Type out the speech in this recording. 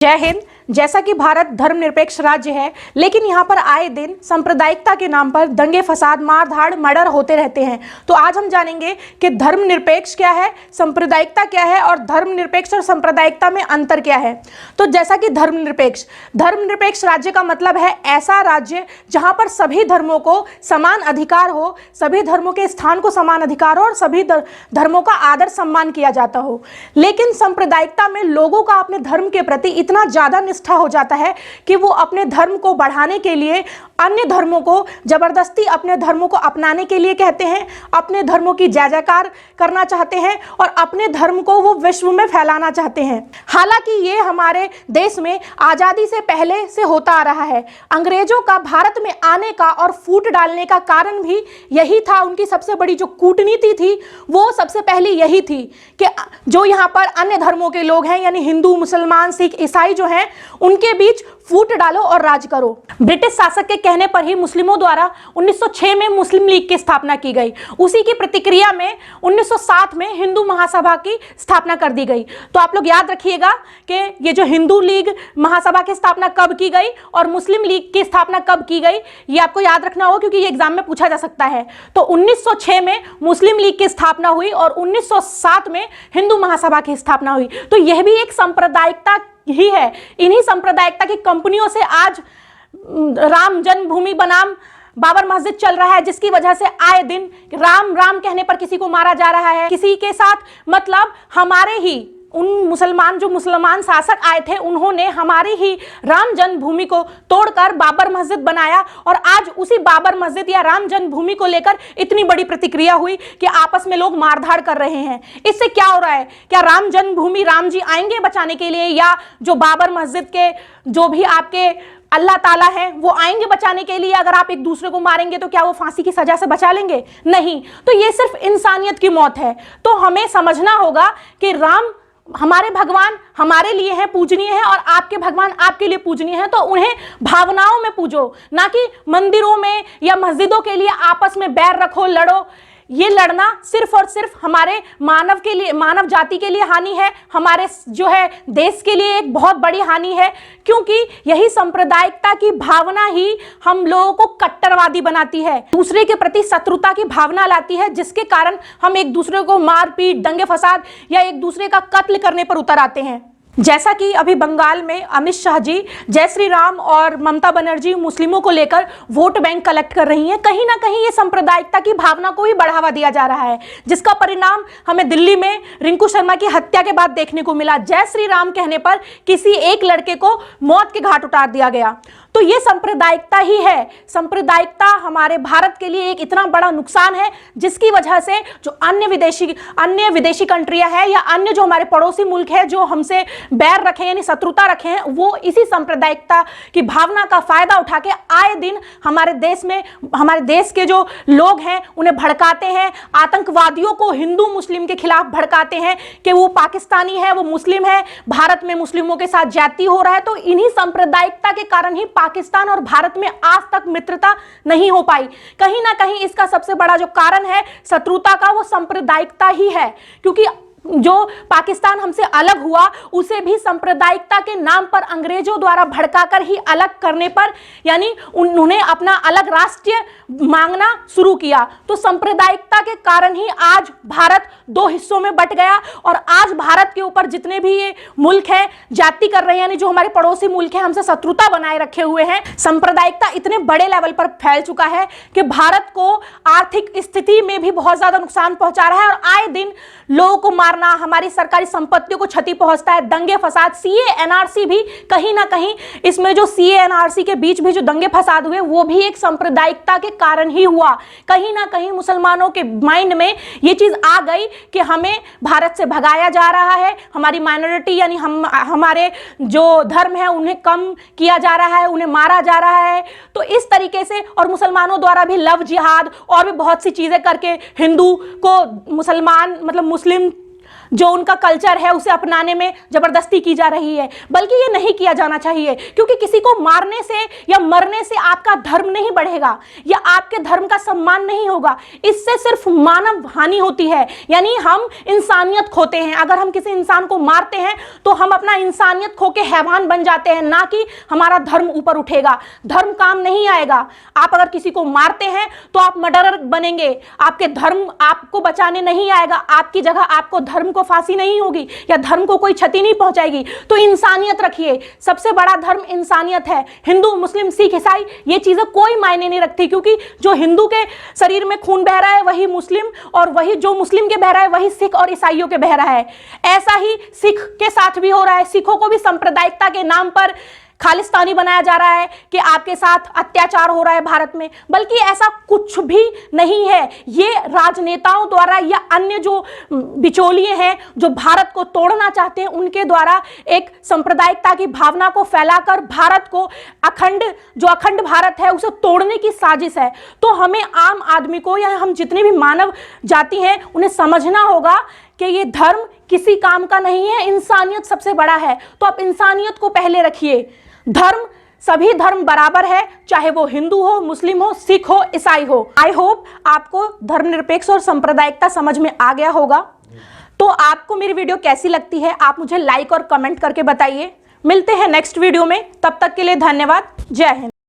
जय हिंद। जैसा कि भारत धर्मनिरपेक्ष राज्य है, लेकिन यहाँ पर आए दिन सांप्रदायिकता के नाम पर दंगे फसाद, मारधाड़, मर्डर होते रहते हैं। तो आज हम जानेंगे कि धर्मनिरपेक्ष क्या है, सांप्रदायिकता क्या है और धर्मनिरपेक्ष और सांप्रदायिकता में अंतर क्या है। तो जैसा कि धर्मनिरपेक्ष राज्य का मतलब है ऐसा राज्य जहाँ पर सभी धर्मों को समान अधिकार हो, सभी धर्मों के स्थान को समान अधिकार हो और सभी धर्मों का आदर सम्मान किया जाता हो। लेकिन सांप्रदायिकता में लोगों का अपने धर्म के प्रति इतना ज्यादा निष्ठा हो जाता है कि वो अपने धर्म को बढ़ाने के लिए अन्य धर्मों को जबरदस्ती अपने धर्मों को अपनाने के लिए कहते हैं, अपने धर्मों की जय जयकार करना चाहते हैं और अपने धर्म को वो विश्व में फैलाना चाहते हैं। हालांकि ये हमारे देश में आजादी से पहले से होता आ रहा है। अंग्रेजों का भारत में आने का और फूट डालने का कारण भी यही था। उनकी सबसे बड़ी जो कूटनीति थी वो सबसे पहले यही थी कि जो यहाँ पर अन्य धर्मों के लोग हैं, यानी हिंदू, मुसलमान, सिख, ईसाई जो हैं, उनके बीच फूट डालो और राज करो। ब्रिटिश शासक के कहने पर ही मुस्लिमों द्वारा 1906 में मुस्लिम लीग की स्थापना की गई। उसी की प्रतिक्रिया में 1907 में हिंदू महासभा की स्थापना कर दी गई। तो आप लोग याद रखिएगा कि ये जो हिंदू लीग महासभा की स्थापना कब की गई और मुस्लिम लीग की स्थापना कब की गई, ये आपको याद रखना होगा क्योंकि ये एग्जाम में पूछा जा सकता है। तो 1906 में मुस्लिम लीग की स्थापना हुई और 1907 में हिंदू महासभा की स्थापना हुई। तो यह भी एक सांप्रदायिकता ही है। इन्हीं सांप्रदायिकता की कंपनियों से आज राम जन्मभूमि बनाम बाबर मस्जिद चल रहा है, जिसकी वजह से आए दिन राम राम कहने पर किसी को मारा जा रहा है। किसी के साथ मतलब हमारे ही उन मुसलमान शासक आए थे, उन्होंने हमारी ही राम जन्मभूमि को तोड़कर बाबर मस्जिद बनाया और आज उसी बाबर मस्जिद या राम जन्मभूमि को लेकर इतनी बड़ी प्रतिक्रिया हुई कि आपस में लोग मारधाड़ कर रहे हैं। इससे क्या हो रहा है? क्या राम जन्मभूमि राम जी आएंगे बचाने के लिए, या जो बाबर मस्जिद के जो भी आपके अल्लाह ताला है वो आएंगे बचाने के लिए? अगर आप एक दूसरे को मारेंगे तो क्या वो फांसी की सजा से बचा लेंगे? नहीं। तो ये सिर्फ इंसानियत की मौत है। तो हमें समझना होगा कि राम हमारे भगवान हमारे लिए हैं, पूजनीय है, और आपके भगवान आपके लिए पूजनीय है। तो उन्हें भावनाओं में पूजो, ना कि मंदिरों में या मस्जिदों के लिए आपस में बैर रखो, लड़ो। ये लड़ना सिर्फ और सिर्फ हमारे मानव जाति के लिए हानि है, हमारे जो है देश के लिए एक बहुत बड़ी हानि है, क्योंकि यही सांप्रदायिकता की भावना ही हम लोगों को कट्टरवादी बनाती है, दूसरे के प्रति शत्रुता की भावना लाती है, जिसके कारण हम एक दूसरे को मारपीट, दंगे फसाद या एक दूसरे का कत्ल करने पर उतर आते हैं। जैसा कि अभी बंगाल में अमित शाह जी जय श्री राम और ममता बनर्जी मुस्लिमों को लेकर वोट बैंक कलेक्ट कर रही हैं, कहीं ना कहीं ये सांप्रदायिकता की भावना को ही बढ़ावा दिया जा रहा है, जिसका परिणाम हमें दिल्ली में रिंकू शर्मा की हत्या के बाद देखने को मिला। जय श्री राम कहने पर किसी एक लड़के को मौत के घाट उतार दिया गया। तो ये सांप्रदायिकता ही है। सांप्रदायिकता हमारे भारत के लिए एक इतना बड़ा नुकसान है, जिसकी वजह से जो अन्य विदेशी कंट्रियां हैं या अन्य जो हमारे पड़ोसी मुल्क है जो हमसे बैर रखे यानी शत्रुता रखे हैं, वो इसी सांप्रदायिकता की भावना का फायदा उठा के आए दिन हमारे देश में, हमारे देश के जो लोग हैं उन्हें भड़काते हैं। आतंकवादियों को हिंदू मुस्लिम के खिलाफ भड़काते हैं कि वो पाकिस्तानी है, वो मुस्लिम है, भारत में मुस्लिमों के साथ ज्यादती हो रहा है। तो इन्हीं सांप्रदायिकता के कारण ही पाकिस्तान और भारत में आज तक मित्रता नहीं हो पाई। कहीं ना कहीं इसका सबसे बड़ा जो कारण है शत्रुता का, वो सांप्रदायिकता ही है, क्योंकि जो पाकिस्तान हमसे अलग हुआ उसे भी सांप्रदायिकता के नाम पर अंग्रेजों द्वारा भड़काकर ही अलग करने पर, यानी उन्होंने अपना अलग राष्ट्र मांगना शुरू किया। तो सांप्रदायिकता के कारण ही आज भारत दो हिस्सों में बट गया और आज भारत के ऊपर जितने भी ये मुल्क हैं जाति कर रहे हैं, यानी जो हमारे पड़ोसी मुल्क हैं हमसे शत्रुता बनाए रखे हुए हैं। सांप्रदायिकता इतने बड़े लेवल पर फैल चुका है कि भारत को आर्थिक स्थिति में भी बहुत ज्यादा नुकसान पहुंचा रहा है और आए दिन लोगों को मारना, हमारी सरकारी संपत्तियों को क्षति पहुंचता है, दंगे फसाद, सीए एनआरसी भी कहीं ना कहीं, इसमें जो सीए एनआरसी के बीच भी जो दंगे फसाद हुए वो भी एक सांप्रदायिकता के कारण ही हुआ। कहीं ना कहीं मुसलमानों के माइंड में ये चीज आ गई कि हमें भारत से भगाया जा रहा है, हमारी माइनॉरिटी यानी हमारे जो धर्म है उन्हें कम किया जा रहा है, उन्हें मारा जा रहा है। तो इस तरीके से, और मुसलमानों द्वारा भी लव जिहाद और भी बहुत सी चीजें करके हिंदू को मुसलमान मतलब मुस्लिम जो उनका कल्चर है उसे अपनाने में जबरदस्ती की जा रही है, बल्कि ये नहीं किया जाना चाहिए, क्योंकि किसी को मारने से या मरने से आपका धर्म नहीं बढ़ेगा या आपके धर्म का सम्मान नहीं होगा। इससे सिर्फ मानव हानि होती है, यानी हम इंसानियत खोते हैं। अगर हम किसी इंसान को मारते हैं तो हम अपना इंसानियत खो के हैवान बन जाते हैं, ना कि हमारा धर्म ऊपर उठेगा। धर्म काम नहीं आएगा। आप अगर किसी को मारते हैं तो आप मर्डरर बनेंगे, आपके धर्म आपको बचाने नहीं आएगा। आपकी जगह आपको धर्म को फांसी नहीं होगी या धर्म को कोई क्षति नहीं पहुंचाएगी। तो इंसानियत रखिए, सबसे बड़ा धर्म इंसानियत है। हिंदू, मुस्लिम, सिख, ईसाई ये चीजें कोई मायने नहीं रखती, क्योंकि जो हिंदू के शरीर में खून बह रहा है वही मुस्लिम, और वही जो मुस्लिम के बह रहा है वही सिख और ईसाइयों के बह रहा है। ऐसा ही सिख के साथ भी हो रहा है। सिखों को भी सांप्रदायिकता के नाम पर खालिस्तानी बनाया जा रहा है कि आपके साथ अत्याचार हो रहा है भारत में, बल्कि ऐसा कुछ भी नहीं है। ये राजनेताओं द्वारा या अन्य जो बिचौलिए हैं जो भारत को तोड़ना चाहते हैं, उनके द्वारा एक सांप्रदायिकता की भावना को फैलाकर भारत को अखंड भारत है उसे तोड़ने की साजिश है। तो हमें आम आदमी को या हम जितने भी मानव जाति हैं उन्हें समझना होगा कि ये धर्म किसी काम का नहीं है, इंसानियत सबसे बड़ा है। तो आप इंसानियत को पहले रखिए। धर्म, सभी धर्म बराबर है, चाहे वो हिंदू हो, मुस्लिम हो, सिख हो, ईसाई हो। आई होप आपको धर्मनिरपेक्ष और सांप्रदायिकता समझ में आ गया होगा। तो आपको मेरी वीडियो कैसी लगती है आप मुझे लाइक और कमेंट करके बताइए। मिलते हैं नेक्स्ट वीडियो में, तब तक के लिए धन्यवाद। जय हिंद।